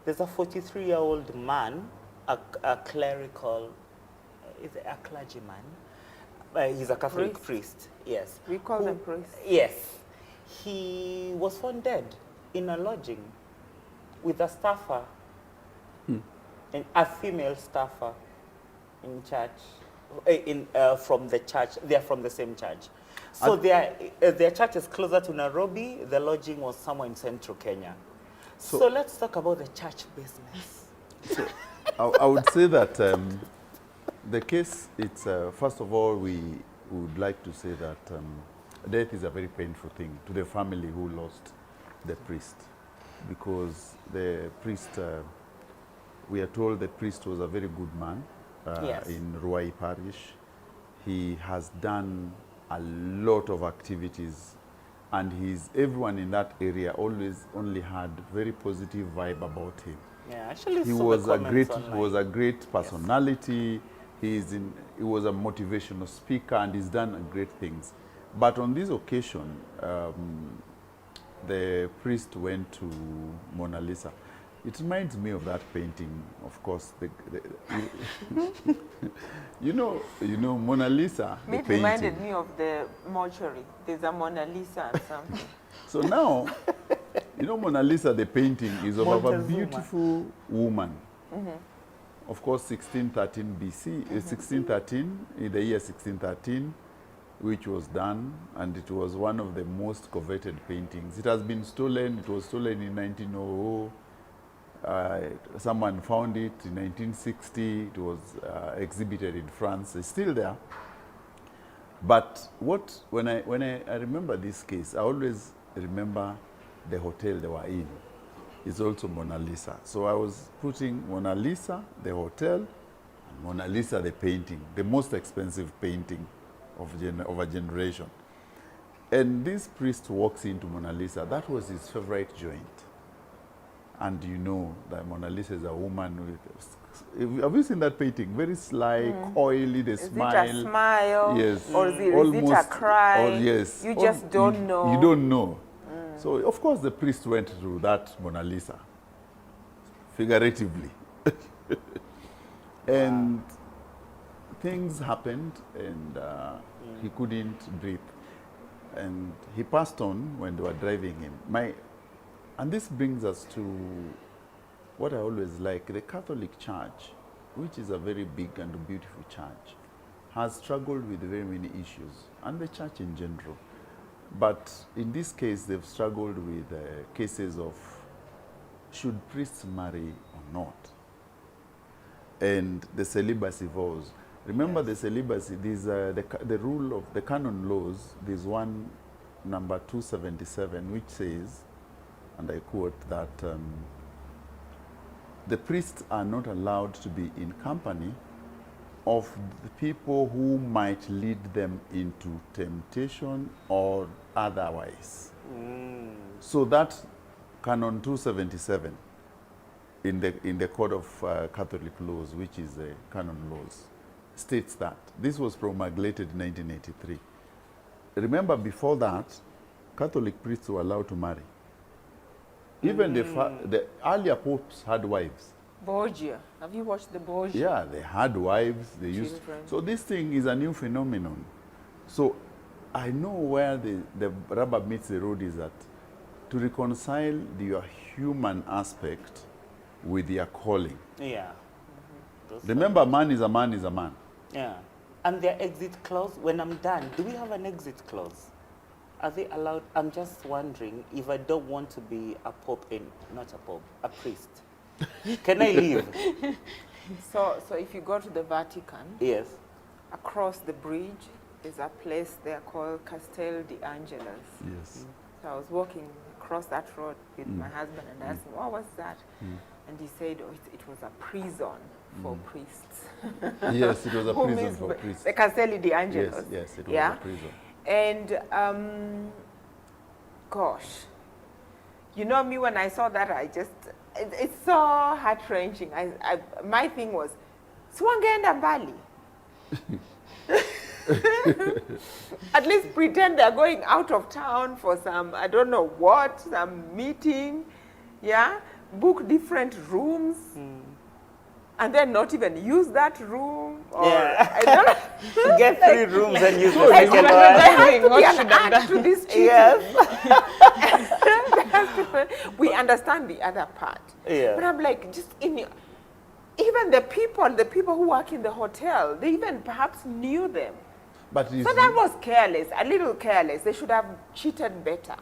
there's a 43-year-old man, a clerical, is it a clergyman? He's a Catholic priest, yes. We call them priests. Yes. He was found dead in a lodging with a staffer, and a female staffer in church, from the church. They're from the same church. So their church is closer to Nairobi. The lodging was somewhere in central Kenya. So let's talk about the church business. So I would say that the case, it's first of all, we would like to say that death is a very painful thing to the family who lost the priest, because the priest, we are told the priest was a very good man in Ruai parish. He has done a lot of activities, and everyone in that area always only had very positive vibe about him. Yeah, actually, he was a great personality. Yes. He was a motivational speaker, and he's done great things. But on this occasion, the priest went to Mona Lisa. It reminds me of that painting, of course. You know, Mona Lisa. It reminded me of the mortuary. There's a Mona Lisa and something. So now, Mona Lisa, the painting is of a beautiful woman. Of course, 1613 BC, 1613, in the year 1613, which was done, and it was one of the most coveted paintings. It has been stolen. It was stolen in 1900. Someone found it in 1960. It was exhibited in France. It's still there. But when I remember this case, I always remember the hotel they were in. It's also Mona Lisa. So I was putting Mona Lisa, the hotel, and Mona Lisa, the painting, the most expensive painting of a generation. And this priest walks into Mona Lisa. That was his favorite joint. And you know that Mona Lisa is a woman with... Have you seen that painting? Very sly, coily, the smile. Is it a smile? Yes. Or is it a cry? Or yes. You just don't know. You don't know. So, of course, the priest went through that Mona Lisa, figuratively. And things happened, and he couldn't breathe. And he passed on when they were driving him. And this brings us to what I always like. The Catholic Church, which is a very big and beautiful church, has struggled with very many issues, and the church in general. But in this case, they've struggled with cases of should priests marry or not, and the celibacy vows. Remember, the celibacy, the rule of the canon laws, there's one, number 277, which says, and I quote, that the priests are not allowed to be in company of the people who might lead them into temptation or otherwise. So that Canon 277 in the Code of Catholic Laws, which is the Canon Laws, states that. This was promulgated in 1983. Remember, before that, Catholic priests were allowed to marry. Even the earlier popes had wives. Borgia. Have you watched the Borgia? Yeah, they had wives. They used. So this thing is a new phenomenon. So I know where the rubber meets the road is that to reconcile your human aspect with your calling. Yeah. Remember, man is a man is a man. Yeah. And their exit clause, when I'm done, do we have an exit clause? Are they allowed? I'm just wondering if I don't want to be a pope not a pope, a priest. Can I leave? So if you go to the Vatican, yes, across the bridge, there's a place there called Castel di Angelis. Yes. So I was walking across that road with my husband and I asked him, what was that? And he said, oh, it was a prison for priests. Yes, it was a prison for priests. The Castel di Angelis. Yes, it was a prison. And, gosh, you know me, when I saw that, it's so heart-wrenching. My thing was, Swangenda Bali. At least pretend they're going out of town for some, I don't know what, some meeting, yeah? book different rooms and then not even use that room. Or Yeah. I don't know. Get 3 rooms and use the Like, second but one. there has to What be an should have act to this cheating. Yes. We understand the other part. Yeah. But I'm like, just in your, even the people who work in the hotel, they even perhaps knew them. But So that was careless, a little careless. They should have cheated better.